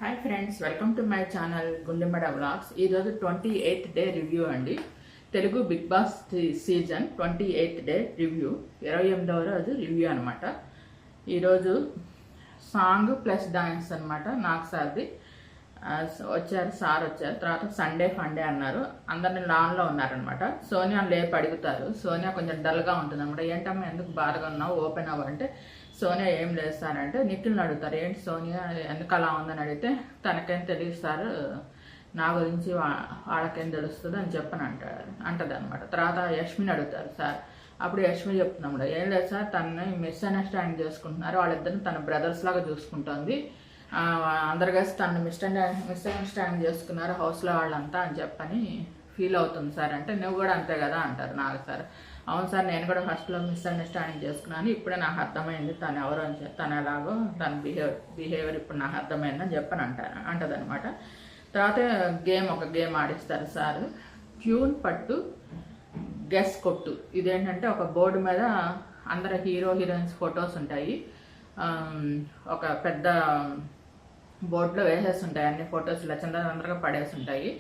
Hi friends, welcome to my channel గుండెమడ vlogs. ఈరోజు 28th day review అండి. Telugu Bigg Boss season 28th day review, 28వ రోజు review అనమాట. ఈరోజు సాంగ్ ప్లస్ డాన్స్ అనమాట. నాకు సార్ది సార్ వచ్చారు. తర్వాత సండే ఫండే అన్నారు. అందరిని లాన్లో ఉన్నారనమాట. సోనియా లేపు అడుగుతారు. సోనియా కొంచెం డల్గా ఉంటుంది అనమాట. ఏంటమ్మా ఎందుకు బాధగా ఉన్నావు, ఓపెన్ అవ్వంటే సోనియా ఏం లేదు సార్ అంటే నిఖిల్ని అడుగుతారు. ఏంటి సోనియా ఎందుకు అలా ఉందని అడిగితే తనకేం తెలియదు సార్, నా గురించి వాళ్ళకేం తెలుస్తుంది అని చెప్పని అంటది అనమాట. తర్వాత యష్మిని అడుగుతారు సార్. అప్పుడు యష్మి చెప్తున్నాం, ఏం లేదు సార్, తనని మిస్అండర్స్టాండింగ్ చేసుకుంటున్నారు, వాళ్ళిద్దరిని తన బ్రదర్స్ లాగా చూసుకుంటుంది, అందరు కలిసి తనని మిస్అండర్స్టాండింగ్ చేసుకున్నారు హౌస్లో వాళ్ళంతా అని చెప్పని ఫీల్ అవుతుంది సార్ అంటే, నువ్వు కూడా అంతే కదా అంటారు నాకు సార్. అవును సార్, నేను కూడా ఫస్ట్లో మిస్అండర్స్టాండింగ్ చేసుకున్నాను, ఇప్పుడే నాకు అర్థమైంది తను ఎవరు అని తను ఎలాగో తన బిహేవియర్ ఇప్పుడు నాకు అర్థమైందని చెప్పని అంటదనమాట. తర్వాత ఒక గేమ్ ఆడిస్తారు సార్. ట్యూన్ పట్టు గెస్ కొట్టు. ఇదేంటంటే ఒక బోర్డు మీద అందరు హీరోయిన్స్ ఫొటోస్ ఉంటాయి. ఒక పెద్ద బోర్డులో వేసేసి ఉంటాయి అన్ని ఫొటోస్, ఇలా చంద్రగా పడేసి ఉంటాయి.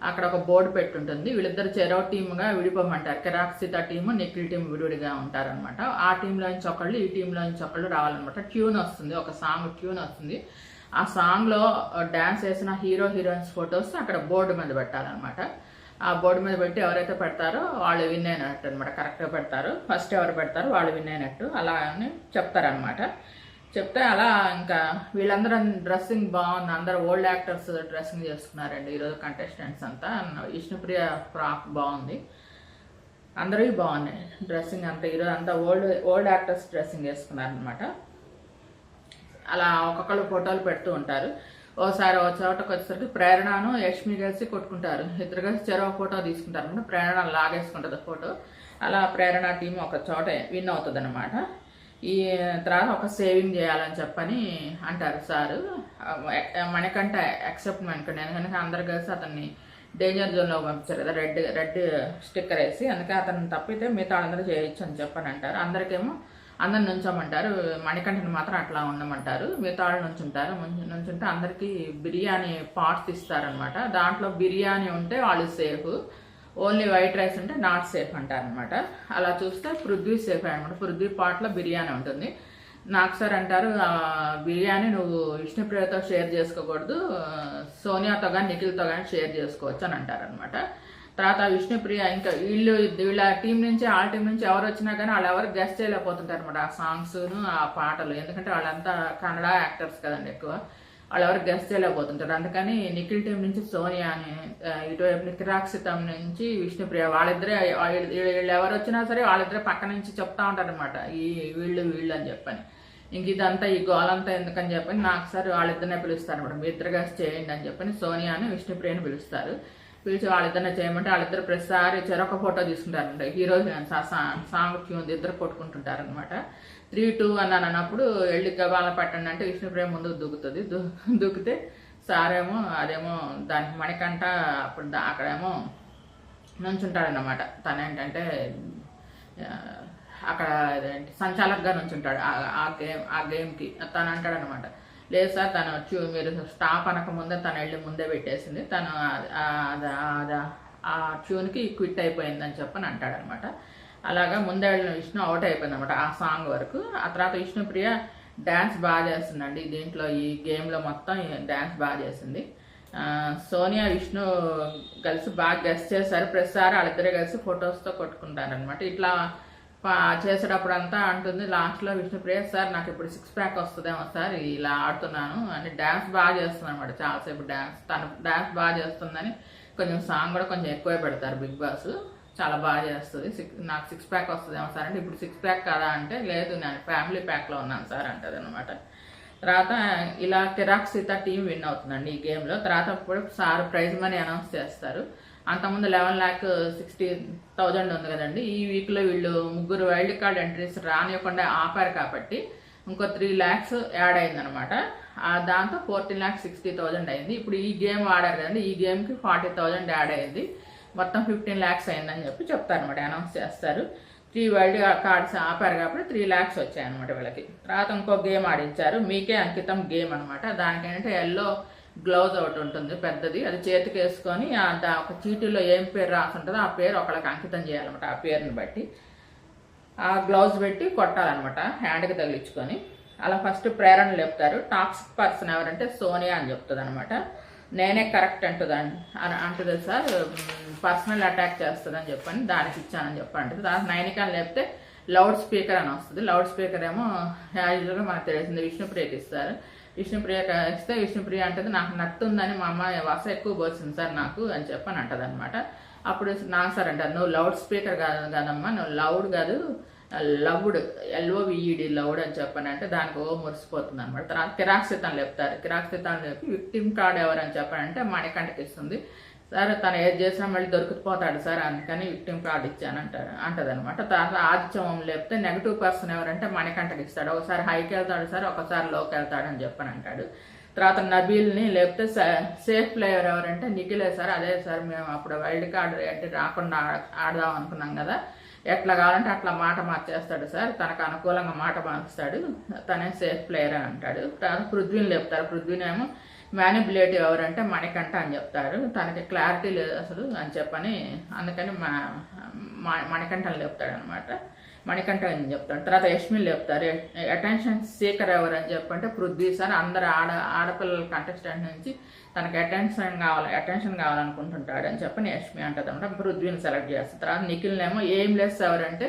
అక్కడ ఒక బోర్డు పెట్టుంటుంది. వీళ్ళిద్దరు చెరో టీమ్గా విడిపోమంటారు. కిరాక్సిత టీము, నిఖిల్ టీం విడివిడిగా ఉంటారనమాట. ఆ టీంలో నుంచి ఒకళ్ళు, ఈ టీంలో నుంచి ఒకళ్ళు రావాలన్నమాట. ట్యూన్ వస్తుంది, ఒక సాంగ్ ట్యూన్ వస్తుంది. ఆ సాంగ్లో డ్యాన్స్ వేసిన హీరోయిన్స్ ఫొటోస్ అక్కడ బోర్డు మీద పెట్టాలన్నమాట. ఆ బోర్డు మీద పెట్టి ఎవరైతే పెడతారో వాళ్ళు విన్ అయినట్టు అనమాట. కరెక్ట్గా పెడతారు, ఫస్ట్ ఎవరు పెడతారో వాళ్ళు విన్ అయినట్టు అలా అని చెప్తారనమాట. చెప్తే అలా ఇంకా వీళ్ళందరూ డ్రెస్సింగ్ బాగుంది, అందరూ ఓల్డ్ యాక్టర్స్ డ్రెస్సింగ్ చేసుకున్నారండి ఈరోజు కంటెస్టెంట్స్ అంతా. విష్ణుప్రియ ఫ్రాక్ బాగుంది, అందరూ బాగున్నాయి డ్రెస్సింగ్ అంతా. ఈరోజు అంతా ఓల్డ్ యాక్టర్స్ డ్రెస్సింగ్ వేసుకున్నారనమాట. అలా ఒక్కొక్కళ్ళు ఫోటోలు పెడుతూ ఉంటారు. ఓసారి ఒక చోటకు వచ్చేసరికి ప్రేరణను యష్మి కలిసి కొట్టుకుంటారు. ఇద్దరు కలిసి చెరవ ఫోటో తీసుకుంటారు అనమాట. ప్రేరణ లాగేసుకుంటుంది ఫోటో. అలా ప్రేరణ టీం ఒక చోట విన్ అవుతుంది అనమాట. ఈ తర్వాత ఒక సేవింగ్ చేయాలని చెప్పని అంటారు సారు. మణికంఠ యాక్సెప్ట్ మణికంఠ, ఎందుకంటే అందరు కలిసి అతన్ని డేంజర్ జోన్లో పంపించారు కదా, రెడ్ స్టిక్కర్ వేసి, అందుకే అతను తప్పితే మిగతా అందరూ చేయొచ్చు అని చెప్పని అంటారు. అందరికేమో అందరు నుంచోమంటారు, మణికంఠని మాత్రం అట్లా ఉండమంటారు, మిగతా వాళ్ళు నుంచుంటే అందరికీ బిర్యానీ పార్ట్స్ ఇస్తారనమాట. దాంట్లో బిర్యానీ ఉంటే వాళ్ళు సేఫ్, ఓన్లీ వైట్ రైస్ ఉంటే నాట్ సేఫ్ అంటారనమాట. అలా చూస్తే పృథ్వీ సేఫ్ అనమాట. పృథ్వీ పార్ట్లో బిర్యానీ ఉంటుంది. నాకు సార్ అంటారు, బిర్యానీ నువ్వు విష్ణుప్రియతో షేర్ చేసుకోకూడదు, సోనియాతో కానీ నిఖిల్తో కానీ షేర్ చేసుకోవచ్చు అని అంటారనమాట. తర్వాత విష్ణుప్రియ ఇంకా వీళ్ళ టీం నుంచి ఆ టీం నుంచి ఎవరు వచ్చినా కానీ వాళ్ళు ఎవరు గెస్ట్ చేయలేకపోతుంటారు అనమాట ఆ సాంగ్స్ను ఆ పాటలు. ఎందుకంటే వాళ్ళంతా కన్నడ యాక్టర్స్ కదండి ఎక్కువ, వాళ్ళు ఎవరు గెస్ట్ చేయలేకపోతుంటారు. అందుకని నిఖిల్ టీం నుంచి సోనియా అని, ఇటువైపు కిరాక్సితం నుంచి విష్ణుప్రియ, వాళ్ళిద్దరే వీళ్ళు ఎవరు వచ్చినా సరే వాళ్ళిద్దరే పక్క నుంచి చెప్తా ఉంటారు అనమాట, వీళ్ళు అని చెప్పని. ఇంక ఇదంతా ఈ గోలంతా ఎందుకని చెప్పని నాకు సార్ వాళ్ళిద్దరినే పిలుస్తారు అనమాట. మీ ఇద్దరు గెస్ట్ చేయండి అని చెప్పని సోనియాని విష్ణుప్రియని పిలుస్తారు. పిలిచి వాళ్ళిద్దరినే చేయమంటే వాళ్ళిద్దరు ప్రతిసారి చెరొక ఫోటో తీసుకుంటారంట. హీరోయిన్స్ ఆ సాంగ్ ట్యూన్ ఇద్దరు కొట్టుకుంటుంటారు అనమాట. 3-2 అన్నప్పుడు వెళ్ళి గబాల పట్టండి అంటే విష్ణుప్రియ ముందుకు దూకుతుంది. దూకితే సారేమో అదేమో దానికి మణికంఠ అప్పుడు అక్కడేమో నుంచుంటాడనమాట. తను ఏంటంటే అక్కడ సంచాలకుగా నుంచుంటాడు ఆ గేమ్కి. తను అంటాడనమాట, లేదు సార్ తను మీరు స్టాప్ అనక ముందే తను వెళ్ళి ముందే పెట్టేసింది, తను ఆ ట్యూన్కి క్విట్ అయిపోయిందని చెప్పని అంటాడనమాట. అలాగా ముందే వెళ్ళిన విష్ణు అవుట్ అయిపోయింది అనమాట ఆ సాంగ్ వరకు. ఆ తర్వాత విష్ణుప్రియ డ్యాన్స్ బాగా చేస్తుందండి దీంట్లో, ఈ గేమ్లో మొత్తం డ్యాన్స్ బాగా చేసింది. సోనియా విష్ణు కలిసి బాగా గెస్ట్ చేశారు. ప్రతిసారి వాళ్ళిద్దరే కలిసి ఫొటోస్తో కొట్టుకుంటారనమాట. ఇట్లా చేసేటప్పుడు అంతా అంటుంది లాస్ట్లో విష్ణుప్రియ, సార్ నాకు ఇప్పుడు 6 ప్యాక్ వస్తుందేమో సార్ ఇలా ఆడుతున్నాను అని. డ్యాన్స్ బాగా చేస్తుంది అనమాట, చాలాసేపు తను డ్యాన్స్ బాగా చేస్తుందని కొంచెం సాంగ్ కూడా కొంచెం ఎక్కువే పెడతారు బిగ్ బాస్. చాలా బాగా చేస్తుంది. నాకు 6 ప్యాక్ వస్తుందేమో సార్ అంటే, ఇప్పుడు 6 ప్యాక్ కదా అంటే, లేదు నేను ఫ్యామిలీ ప్యాక్లో ఉన్నాను సార్ అంటది అనమాట. తర్వాత ఇలా కిరాక్సిత టీం విన్ అవుతుందండి ఈ గేమ్లో. తర్వాత ఇప్పుడు సార్ ప్రైజ్ మనీ అనౌన్స్ చేస్తారు. అంతకుముందు 11,60,000 ఉంది కదండి. ఈ వీక్లో వీళ్ళు ముగ్గురు వైల్డ్ కార్డ్ ఎంట్రీస్ రానివ్వకుండా ఆపారు కాబట్టి ఇంకో 3 lakhs యాడ్ అయిందనమాట. దాంతో 14,60,000 అయింది. ఇప్పుడు ఈ గేమ్ ఆడారు కదండి, ఈ గేమ్కి 40,000 యాడ్ అయింది. మొత్తం 15 lakhs అయిందని చెప్పి చెప్తారనమాట, అనౌన్స్ చేస్తారు. 3 వైల్డ్ కార్డ్స్ ఆపారు కాబట్టి 3 lakhs వచ్చాయన్నమాట వీళ్ళకి. తర్వాత ఇంకో గేమ్ ఆడించారు, మీకే అంకితం గేమ్ అనమాట. దానికి ఏంటంటే ఎల్లో గ్లౌజ్ ఒకటి ఉంటుంది పెద్దది, అది చేతికి వేసుకొని ఒక చీటీలో ఏం పేరు రాసి ఉంటుందో ఆ పేరు ఒకళ్ళకి అంకితం చేయాలన్నమాట. ఆ పేరుని బట్టి ఆ గ్లౌజ్ పెట్టి కొట్టాలన్నమాట, హ్యాండ్కి తగిలించుకొని. అలా ఫస్ట్ ప్రేరణ లేపుతారు. టాక్సిక్ పర్సన్ ఎవరంటే సోనియా అని చెప్తుంది అనమాట. నేనే కరెక్ట్ అంటుంది సార్, పర్సనల్ అటాక్ చేస్తుందని చెప్పని దానికి ఇచ్చానని చెప్పండి. దానికి నైనికాన్ని లేపితే లౌడ్ స్పీకర్ అని వస్తుంది. లౌడ్ స్పీకర్ ఏమో యాజువల్గా మనకు తెలిసింది విష్ణుప్రియకి ఇస్తారు. విష్ణుప్రియ ఇస్తే విష్ణుప్రియ అంటది నాకు నత్తుందని మా అమ్మ వస ఎక్కువ పోసింది సార్ నాకు అని చెప్పని అంటది అనమాట. అప్పుడు నా సార్ అంటారు, నువ్వు లౌడ్ స్పీకర్ కాదమ్మా, నువ్వు లౌడ్ కాదు లవ్డ్, LOVED లౌడ్ అని చెప్పని అంటే దానికి మురిసిపోతుంది అనమాట. తర్వాత కిరాక్సితాన్ని లేపుతారు. కిరాక్సితాన్ని లేపి విక్టిమ్ కార్డ్ ఎవరని చెప్పారంటే మణికంఠకి ఇస్తుంది. సార్ తను ఏది చేసినా మళ్ళీ దొరికిపోతాడు సార్, అందుకని విక్టిమ్ కార్డు ఇచ్చాను అంటది అనమాట. తర్వాత ఆదిత్యం లేపితే నెగిటివ్ పర్సన్ ఎవరంటే మణికంఠకి ఇస్తాడు. ఒకసారి హైకి వెళ్తాడు సార్, ఒకసారి లోకి వెళ్తాడు అని చెప్పని అంటాడు. తర్వాత నబీల్ని లేపితే సేఫ్ ప్లేయర్ ఎవరంటే నిఖిలే సార్. అదే సార్ మేము అప్పుడు వైల్డ్ కార్డు అంటే రాకుండా ఆడదాం అనుకున్నాం కదా, ఎట్లా కావాలంటే అట్లా మాట మార్చేస్తాడు సార్, తనకు అనుకూలంగా మాట మారుస్తాడు, తనే సేఫ్ ప్లేయర్ అని అంటాడు. తర్వాత పృథ్వీని లేపుతారు. పృథ్వీనేమో మ్యానిపులేటివ్ ఎవరంటే మణికంఠ అని చెప్తారు, తనకి క్లారిటీ లేదు అసలు అని చెప్పని, అందుకని మణికంఠని లేపుతాడు అనమాట. మణికంఠ అని చెప్తాడు. తర్వాత యష్మిని లేపుతారు. అటెన్షన్ సీకర్ ఎవరు అని చెప్పంటే పృథ్వీ సార్. అందరు ఆడపిల్లల కంటెస్టెంట్ నుంచి తనకి అటెన్షన్ కావాలనుకుంటుంటాడు అని చెప్పని యష్మి అంటది అనమాట. పృథ్వీని సెలెక్ట్ చేస్తారు. తర్వాత నిఖిల్నేమో ఏం లేదు ఎవరంటే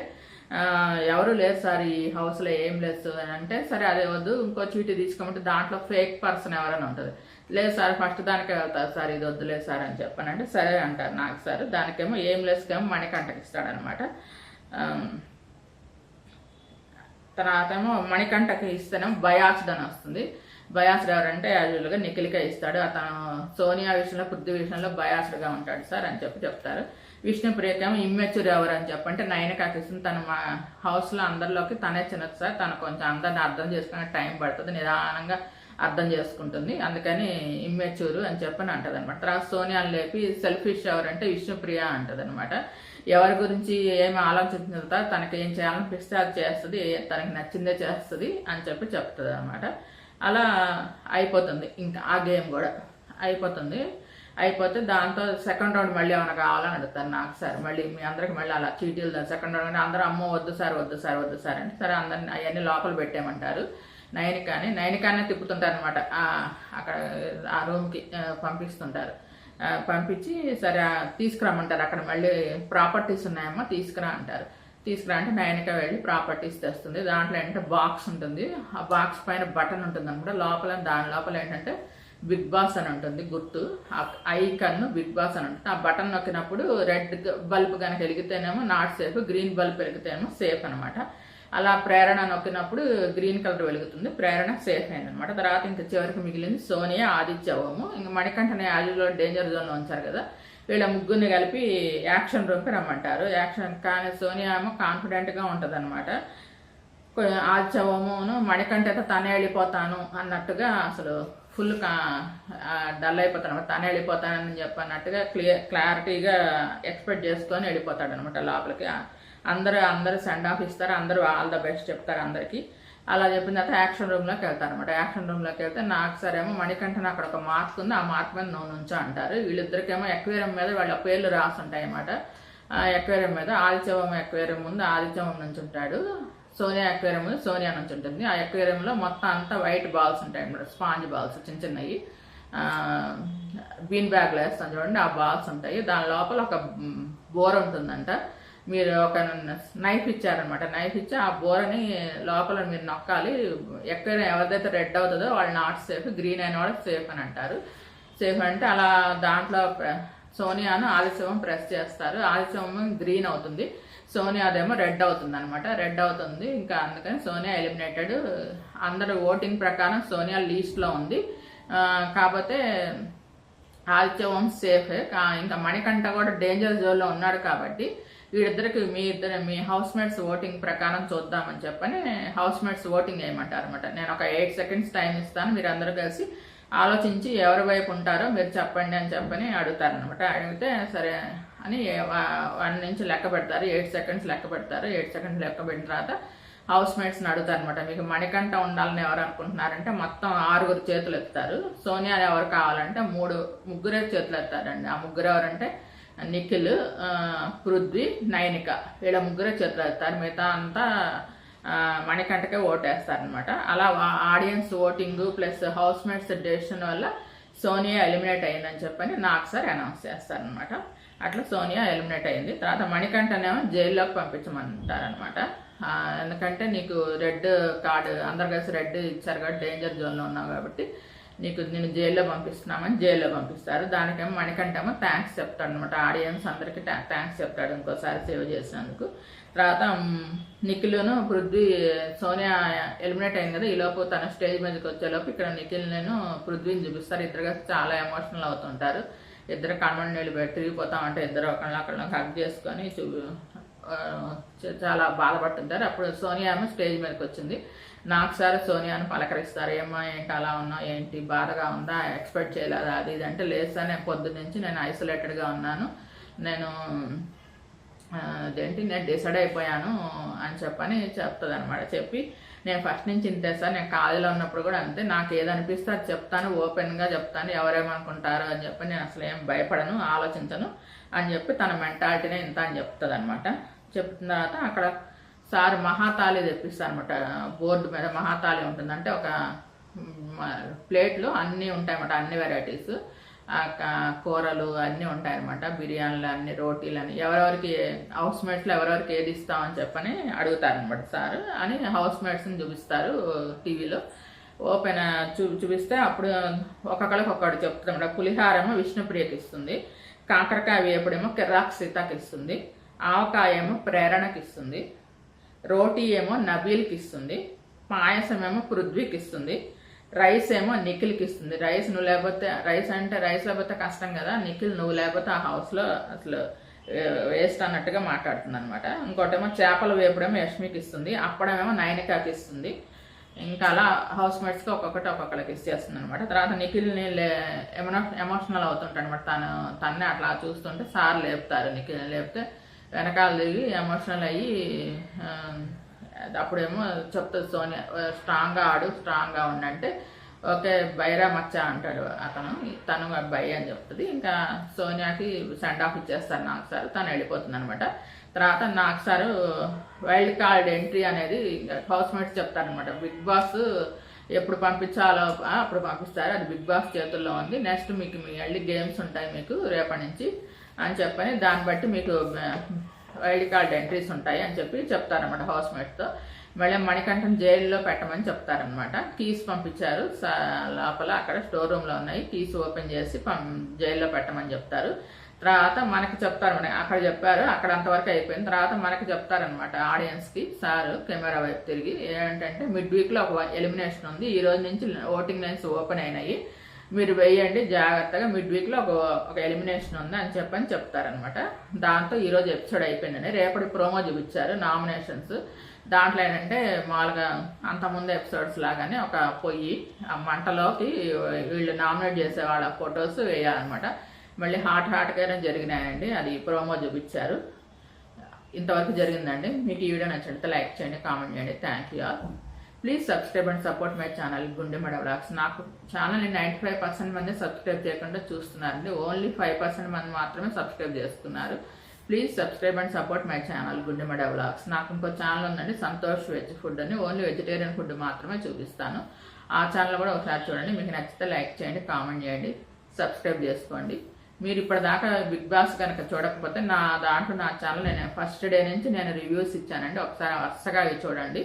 ఎవరు లేరు సార్ ఈ హౌస్లో ఏం లేదు అని అంటే, సరే అదే వద్దు ఇంకో చీటీ తీసుకోమంటే దాంట్లో ఫేక్ పర్సన్ ఎవరని ఉంటుంది. లేదు సార్ ఫస్ట్ దానికే వెళ్తారు సార్, ఇది వద్దులేదు సార్ అని చెప్పానంటే సరే అంటారు నాకు సార్. దానికేమో ఏం లేసుకేమో మణికంఠకి ఇస్తాడనమాట. తర్వాత ఏమో మణికంఠకి ఇస్తేనేమో బయాస్డ్ అని వస్తుంది. బయాస్డ్ ఎవరంటే యాజువల్గా నిఖిల్కే ఇస్తాడు. అతను సోనియా విషయంలో పృథ్వీ విషయంలో బయాస్డ్గా ఉంటాడు సార్ అని చెప్తారు. విష్ణుప్రియకేమో ఇమ్మెచ్యూర్ ఎవరు అని చెప్పంటే నయనకాకి ఇస్తుంది. తను మా హౌస్లో అందరిలోకి తనే చిన్నది సార్, తను కొంచెం అందరిని అర్థం చేసుకునే టైం పడుతుంది, నిదానంగా అర్థం చేసుకుంటుంది, అందుకని ఇమ్మెచ్యూర్ అని చెప్పని అంటది అనమాట. తర్వాత సోనియాని లేపి సెల్ఫిష్ ఎవరంటే విష్ణుప్రియ అంటది అనమాట. ఎవరి గురించి ఏమి ఆలోచించిన తనకి ఏం చేయాలనిపిస్తే అది చేస్తుంది, తనకి నచ్చిందే చేస్తుంది అని చెప్తుంది అనమాట. అలా అయిపోతుంది. ఇంకా ఆ గేమ్ కూడా అయిపోతే దాంతో సెకండ్ రౌండ్ మళ్ళీ ఏమైనా కావాలని అడుగుతారు నాకు సార్. మళ్ళీ మీ అందరికి మళ్ళీ అలా చీటీలు సెకండ్ రౌండ్ అందరూ అమ్మో వద్దు సార్ అంటే సరే అందరిని అవన్నీ లోపల పెట్టేయమంటారు. నైనికానే తిప్పుతుంటారు అనమాట. అక్కడ ఆ రూమ్కి పంపిస్తుంటారు. పంపించి సరే తీసుకురమ్మంటారు. అక్కడ మళ్ళీ ప్రాపర్టీస్ ఉన్నాయమ్మా తీసుకురా అంటారు. తీసుకురా అంటే నైనిక వెళ్ళి ప్రాపర్టీస్ తెస్తుంది. దాంట్లో ఏంటంటే బాక్స్ ఉంటుంది. ఆ బాక్స్ పైన బటన్ ఉంటుంది అనమాట. దాని లోపల ఏంటంటే బిగ్ బాస్ అని ఉంటుంది గుర్తు, ఐకన్ బిగ్ బాస్ అని ఉంటుంది. ఆ బటన్ నొక్కినప్పుడు రెడ్ బల్బ్ కనుక వెలిగితేనేమో నాట్ సేఫ్, గ్రీన్ బల్బ్ వెలిగితేనేమో సేఫ్ అనమాట. అలా ప్రేరణ నొక్కినప్పుడు గ్రీన్ కలర్ వెలుగుతుంది, ప్రేరణ సేఫ్ అయింది అనమాట. తర్వాత ఇంకా చివరికి మిగిలింది సోనియా, ఆదిత్యవము. ఇంకా మణికంఠని యాజులో డేంజర్ జోన్లో ఉంచారు కదా, వీళ్ళ ముగ్గురిని కలిపి యాక్షన్ రూమ్కి రమ్మంటారు. కానీ సోనియా ఏమో కాన్ఫిడెంట్గా ఉంటుంది అనమాట. ఆదిత్యవమును మణికంఠ అయితే తనే వెళ్ళిపోతాను అన్నట్టుగా అసలు ఫుల్ డల్ అయిపోతాడు, తనే వెళ్ళిపోతానని చెప్పన్నట్టుగా క్లారిటీగా ఎక్స్పెక్ట్ చేసుకొని వెళ్ళిపోతాడు అనమాట లోపలికి. అందరూ సెండ్ ఆఫ్ ఇస్తారు, అందరూ ఆల్ ద బెస్ట్ చెప్తారు అందరికీ. అలా చెప్పిన తర్వాత యాక్షన్ రూమ్లోకి వెళ్తారు అనమాట. యాక్షన్ రూమ్లోకి వెళ్తే నాకు సరేమో మణికంఠన అక్కడ ఒక మార్క్ ఉంది, ఆ మార్క్ మీద నువ్వు నుంచో అంటారు. వీళ్ళిద్దరికేమో ఎక్వేరియం మీద వాళ్ళ పేర్లు రాసి ఉంటాయి అన్నమాట. ఎక్వేరియం మీద ఆదిత్యవం ఎక్వేరియం ముందు ఆదిత్యవం నుంచి ఉంటాడు, సోనియా ఎక్వేరియం ముందు సోనియా నుంచి ఉంటుంది. ఆ ఎక్వేరియంలో మొత్తం అంతా వైట్ బాల్స్ ఉంటాయి అన్నమాట, స్పాంజ్ బాల్స్ చిన్న చిన్నవి, బీన్ బ్యాగ్లో వేస్తాం చూడండి, ఆ బాల్స్ ఉంటాయి. దాని లోపల ఒక బోర ఉంటుందంట. మీరు ఒక నైఫ్ ఇచ్చారనమాట, నైఫ్ ఇచ్చి ఆ బోరని లోపల మీరు నొక్కాలి. ఎక్కడ ఎవరిదైతే రెడ్ అవుతుందో వాళ్ళు నాట్ సేఫ్, గ్రీన్ అయిన వాళ్ళు సేఫ్ అని అంటారు. సేఫ్ అంటే అలా దాంట్లో సోనియాను ఆదిత్యవం ప్రెస్ చేస్తారు. ఆదిత్యవం గ్రీన్ అవుతుంది, సోనియాదేమో రెడ్ అవుతుంది అనమాట. రెడ్ అవుతుంది, ఇంకా అందుకని సోనియా ఎలిమినేటెడ్. అందరు ఓటింగ్ ప్రకారం సోనియా లీస్ట్లో ఉంది, కాకపోతే ఆదిత్యవం సేఫే. ఇంకా మణికంఠ కూడా డేంజర్ జోన్లో ఉన్నాడు కాబట్టి వీళ్ళిద్దరికి మీ హౌస్ మేట్స్ ఓటింగ్ ప్రకారం చూద్దామని చెప్పని హౌస్ మేట్స్ ఓటింగ్ వేయమంటారు అనమాట. నేను ఒక 8 seconds టైం ఇస్తాను, మీరు అందరూ కలిసి ఆలోచించి ఎవరి వైపు ఉంటారో మీరు చెప్పండి అని చెప్పని అడుగుతారనమాట. అడిగితే సరే అని 1 నుంచి లెక్క పెడతారు, 8 seconds లెక్క పెడతారు. 8 seconds లెక్క పెట్టిన తర్వాత హౌస్ మేట్స్ని అడుగుతారు అనమాట. మీకు మణికంఠ ఉండాలని ఎవరు అనుకుంటున్నారంటే మొత్తం 6 చేతులు ఎత్తారు. సోనియా ఎవరు కావాలంటే ముగ్గురే చేతులు ఎత్తారండి. ఆ ముగ్గురు ఎవరంటే నిఖిల్, పృథ్వీ, నైనిక, వీళ్ళ ముగ్గురే చేతులు ఎత్తారు. మిగతా అంతా మణికంఠకే ఓటేస్తారనమాట. అలా audience voting plus house mates decision వల్ల సోనియా ఎలిమినేట్ అయిందని చెప్పని నాకు సార్ అనౌన్స్ చేస్తారనమాట. అట్లా సోనియా ఎలిమినేట్ అయింది. తర్వాత మణికంఠనేమో జైల్లోకి పంపించమంటారనమాట. ఎందుకంటే నీకు రెడ్ కార్డు అందరు కలిసి రెడ్ ఇచ్చారు కాబట్టి డేంజర్ జోన్లో ఉన్నావు కాబట్టి నేను జైల్లో పంపిస్తున్నామని జైల్లో పంపిస్తారు. దానికేమో మణికంఠేమో థ్యాంక్స్ చెప్తాడు అనమాట. ఆడియన్స్ అందరికీ థ్యాంక్స్ చెప్తాడు ఇంకోసారి సేవ్ చేసినందుకు. తర్వాత నిఖిల్ను పృథ్వీ సోనియా ఎలిమినేట్ అయింది కదా, ఈలోపు తన స్టేజ్ మీదకి వచ్చేలోపు ఇక్కడ నిఖిల్ను పృథ్వీని చూపిస్తారు. ఇద్దరుగా చాలా ఎమోషనల్ అవుతుంటారు. ఇద్దరు కన్వెంట్ నీళ్ళు తిరిగిపోతామంటే ఇద్దరు ఒకళ్ళని హగ్ చేసుకొని చాలా బాధపడుతుంటారు. అప్పుడు సోనియా ఏమో స్టేజ్ మీదకి వచ్చింది. నాకు సార్ సోనియాను పలకరిస్తారు. ఏమో ఏంటి అలా ఉన్నా, ఏంటి బాధగా ఉందా, ఎక్స్పెక్ట్ చేయలేదా, అది ఇది అంటే లేదు సార్, నేను పొద్దు నుంచి నేను ఐసోలేటెడ్గా ఉన్నాను, నేను నేను డిసైడ్ అయిపోయాను అని చెప్పని చెప్తుంది అనమాట. చెప్పి నేను ఫస్ట్ నుంచి ఇంతే సార్, నేను కాలేజీలో ఉన్నప్పుడు కూడా అంతే, నాకు ఏదనిపిస్తే అది చెప్తాను, ఓపెన్గా చెప్తాను, ఎవరేమనుకుంటారు అని చెప్పి నేను అసలు ఏం భయపడను, ఆలోచించను అని చెప్పి తన మెంటాలిటీనే ఇంత అని చెప్తుంది అనమాట. చెప్పిన తర్వాత అక్కడ సార్ మహాతాళి తెప్పిస్తారు అనమాట. బోర్డు మీద మహాతాళి ఉంటుంది. అంటే ఒక ప్లేట్లో అన్నీ ఉంటాయన్నమాట, అన్ని వెరైటీస్ కూరలు అన్నీ ఉంటాయన్నమాట. బిర్యానీలు అన్ని, రోటీలు అని, ఎవరెవరికి హౌస్ మేట్స్లో ఎవరెవరికి ఏది ఇస్తామని చెప్పని అడుగుతారనమాట సార్ అని హౌస్ మేట్స్ని చూపిస్తారు టీవీలో. ఓపెన్ చూపిస్తే అప్పుడు ఒక్కొక్కరికి ఒక్కటి చెప్తుందన్నమాట. పులిహారేమో విష్ణుప్రియకి ఇస్తుంది, కాకరకాయ వేపుడేమో కిర్రాక్ సీతకి ఇస్తుంది, ఆవకాయ ఏమో ప్రేరణకి ఇస్తుంది, రోటీ ఏమో నబీల్కి ఇస్తుంది, పాయసం ఏమో పృథ్వీకి ఇస్తుంది, రైస్ ఏమో నిఖిల్కి ఇస్తుంది. రైస్ లేకపోతే కష్టం కదా, నిఖిల్ నువ్వు లేకపోతే ఆ హౌస్లో అసలు వేస్ట్ అన్నట్టుగా మాట్లాడుతుంది అనమాట. ఇంకోటేమో చేపల వేపుడేమో యష్మికి ఇస్తుంది, అప్పడమేమో నైనికాకి ఇస్తుంది. ఇంకా అలా హౌస్ మేట్స్కి ఒక్కొక్కరికి ఇచ్చేస్తుంది అనమాట. తర్వాత నిఖిల్ని ఎమోషనల్ అవుతుంటాడు అనమాట. తన్నే అట్లా చూస్తుంటే సార్ లేపుతారు. నిఖిల్ని లేపితే వెనకాల దిగి ఎమోషనల్ అయ్యి అప్పుడేమో చెప్తుంది సోనియా, స్ట్రాంగ్గా ఉండంటే ఓకే బైరా మచ్చా అంటాడు తను బై అని చెప్తుంది. ఇంకా సోనియాకి సెండ్ ఆఫ్ ఇచ్చేస్తారు నాకు సార్, తను వెళ్ళిపోతుంది అనమాట. తర్వాత నాకు సార్ వైల్డ్ కార్డ్ ఎంట్రీ అనేది హౌస్ మేట్స్ చెప్తారనమాట. బిగ్ బాస్ ఎప్పుడు పంపించాలో అప్పుడు పంపిస్తారు, అది బిగ్ బాస్ చేతుల్లో ఉంది. నెక్స్ట్ మీకు మళ్ళీ గేమ్స్ ఉంటాయి మీకు రేపటి నుంచి అని చెప్పని, దాన్ని బట్టి మీకు వైల్డ్ కార్డ్ ఎంట్రీస్ ఉంటాయి అని చెప్పి చెప్తారనమాట హౌస్ మేట్స్తో. మళ్ళీ మణికంఠన్ జైల్లో పెట్టమని చెప్తారనమాట. కీస్ పంపించారు లోపల, అక్కడ స్టోర్ రూమ్లో ఉన్నాయి, కీస్ ఓపెన్ చేసి జైల్లో పెట్టమని చెప్తారు. తర్వాత మనకి చెప్తారు, అక్కడ చెప్పారు, అక్కడ అంతవరకు అయిపోయింది. తర్వాత మనకి చెప్తారనమాట ఆడియన్స్కి సార్ కెమెరా వైపు తిరిగి, ఏంటంటే మిడ్ వీక్లో ఒక ఎలిమినేషన్ ఉంది, ఈ రోజు నుంచి ఓటింగ్ లైన్స్ ఓపెన్ అయినాయి, మీరు వేయండి జాగ్రత్తగా, మిడ్ వీక్లో ఒక ఎలిమినేషన్ ఉంది అని చెప్పని చెప్తారనమాట. దాంతో ఈరోజు ఎపిసోడ్ అయిపోయిందని రేపటి ప్రోమో చూపించారు నామినేషన్స్. దాంట్లో ఏంటంటే మామూలుగా అంతకుముందు ఎపిసోడ్స్ లాగానే ఒక పొయ్యి ఆ మంటలోకి వీళ్ళు నామినేట్ చేసే వాళ్ళ ఫొటోస్ వేయాలన్నమాట. మళ్ళీ హాట్గానే జరిగినాయండి, అది ప్రోమో చూపించారు. ఇంతవరకు జరిగిందండి. మీకు ఈ వీడియో నచ్చినట్లయితే లైక్ చేయండి, కామెంట్ చేయండి. Thank you all. Please subscribe and support my channel గుండెమడ వ్లాగ్స్. నాకు ఛానల్ని 95% మంది సబ్స్క్రైబ్ చేయకుండా చూస్తున్నారండి, ఓన్లీ 5% మంది మాత్రమే సబ్స్క్రైబ్ చేస్తున్నారు. Please subscribe and support my channel గుండెమడ వ్లాగ్స్. నాకు ఇంకో ఛానల్ ఉందండి, సంతోష్ వెజ్ ఫుడ్ అని, ఓన్లీ వెజిటేరియన్ ఫుడ్ మాత్రమే చూపిస్తాను. ఆ ఛానల్ కూడా ఒకసారి చూడండి. మీకు నచ్చితే లైక్ చేయండి, కామెంట్ చేయండి, సబ్స్క్రైబ్ చేసుకోండి. మీరు ఇప్పటిదాకా బిగ్ బాస్ కనుక చూడకపోతే నా ఛానల్ నేను ఫస్ట్ డే నుంచి నేను రివ్యూస్ ఇచ్చానండి, ఒకసారి వరుసగా అవి చూడండి.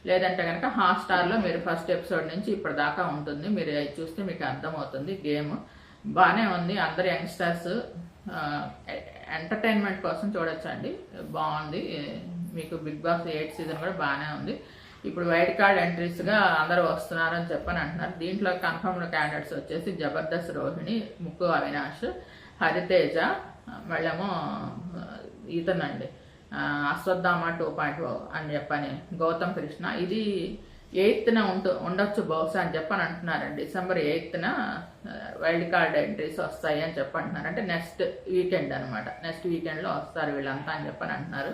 లేదంటే కనుక హాట్స్టార్లో మీరు ఫస్ట్ ఎపిసోడ్ నుంచి ఇప్పటిదాకా ఉంటుంది, మీరు అవి చూస్తే మీకు అర్థమవుతుంది. గేమ్ బాగానే ఉంది, అందరు యంగ్స్టర్స్ ఎంటర్టైన్మెంట్ కోసం చూడొచ్చండి, బాగుంది. మీకు బిగ్ బాస్ 8th సీజన్ కూడా బాగానే ఉంది. ఇప్పుడు వైల్డ్ కార్డ్ ఎంట్రీస్గా అందరూ వస్తున్నారని చెప్పని అంటున్నారు. దీంట్లో కన్ఫర్మ్డ్ క్యాండిడేట్స్ వచ్చేసి జబర్దస్త్ రోహిణి, ముక్కు అవినాష్, హరితేజ, మళ్ళేమో ఈతనండి అశ్వత్థామ 2.0 అని చెప్పని గౌతమ్ కృష్ణ. ఇది 8th ఉండొచ్చు బహుశా అని చెప్పని అంటున్నారండి. December 8th wild card entries వస్తాయి అని చెప్పంటున్నారు. అంటే నెక్స్ట్ వీకెండ్ అనమాట, నెక్స్ట్ వీకెండ్లో వస్తారు వీళ్ళంతా అని చెప్పని అంటున్నారు.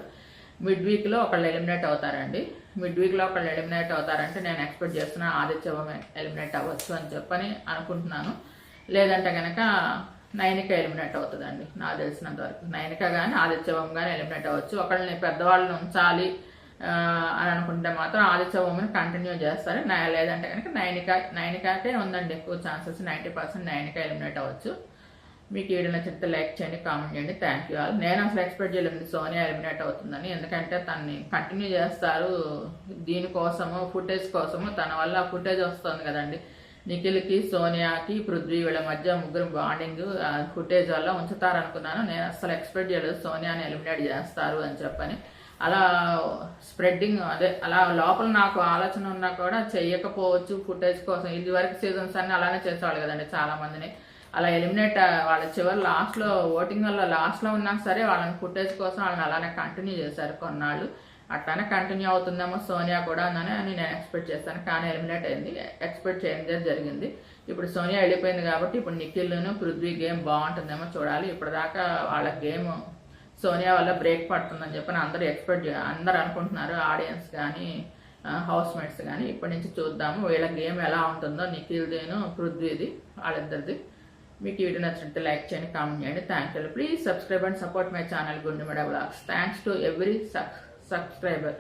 మిడ్ వీక్లో ఒకళ్ళు ఎలిమినేట్ అవుతారండి. మిడ్ వీక్లో ఒకళ్ళు ఎలిమినేట్ అవుతారంటే నేను ఎక్స్పెక్ట్ చేస్తున్నా ఆదిత్య ఓం ఎలిమినేట్ అవ్వచ్చు అని చెప్పని అనుకుంటున్నాను. లేదంటే కనుక నైనిక ఎలిమినేట్ అవుతుందండి నాకు తెలిసినంత వరకు. నైనిక కానీ ఆదిత్య ఓం కానీ ఎలిమినేట్ అవ్వచ్చు. ఒకళ్ళని పెద్దవాళ్ళని ఉంచాలి అని అనుకుంటే మాత్రం ఆదిత్య ఓంని కంటిన్యూ చేస్తారు. లేదంటే కనుక నైనికాకే ఉందండి ఎక్కువ ఛాన్సెస్. 90% నైనిక ఎలిమినేట్ అవ్వచ్చు. మీకు వీడియో నచ్చితే లైక్ చేయండి, కామెంట్ చేయండి. Thank you all. నేను అసలు ఎక్స్పెక్ట్ చేయలేదు సోనియా ఎలిమినేట్ అవుతుందని. ఎందుకంటే తనని కంటిన్యూ చేస్తారు దీనికోసము, ఫుటేజ్ కోసము. తన వల్ల ఫుటేజ్ వస్తుంది కదండి. నిఖిల్కి, సోనియాకి, పృథ్వీ వీళ్ళ మధ్య ముగ్గురు బాండింగ్ ఫుటేజ్ వల్ల ఉంచుతారనుకున్నాను. నేను అసలు ఎక్స్పెక్ట్ చేయలేదు సోనియాని ఎలిమినేట్ చేస్తారు అని చెప్పని. అలా స్ప్రెడ్డింగ్ అలా లోపల నాకు ఆలోచన ఉన్నా కూడా చెయ్యకపోవచ్చు ఫుటేజ్ కోసం. ఇది వరకు సీజన్స్ అన్ని అలానే చేసేవాళ్ళు కదండి చాలా మందిని. అలా ఎలిమినేట్ వాళ్ళ చివరి లాస్ట్లో ఓటింగ్ వల్ల లాస్ట్లో ఉన్నా సరే వాళ్ళని ఫుటేజ్ కోసం వాళ్ళని అలానే కంటిన్యూ చేశారు కొన్నాళ్ళు. అట్లానే కంటిన్యూ అవుతుందేమో సోనియా కూడా అని నేను ఎక్స్పెక్ట్ చేస్తాను. కానీ ఎలిమినేట్ అయింది. ఎక్స్పెక్ట్ చేయడం జరిగింది. ఇప్పుడు సోనియా వెళ్ళిపోయింది కాబట్టి ఇప్పుడు నిఖిల్ను పృథ్వీ గేమ్ బాగుంటుందేమో చూడాలి. ఇప్పటిదాకా వాళ్ళ గేమ్ సోనియా వల్ల బ్రేక్ పడుతుందని చెప్పని అందరూ అనుకుంటున్నారు, ఆడియన్స్ కానీ హౌస్ మేట్స్ కానీ. ఇప్పటి నుంచి చూద్దాము వీళ్ళ గేమ్ ఎలా ఉంటుందో, నిఖిల్దేను పృథ్వీది వాళ్ళిద్దరిది. మీకు ఈ వీడియో నచ్చినట్టు లైక్ చేయండి, కామెంట్ చేయండి. Thank you. Please subscribe and support my channel గుండెమడ vlogs. Thanks to every subscriber.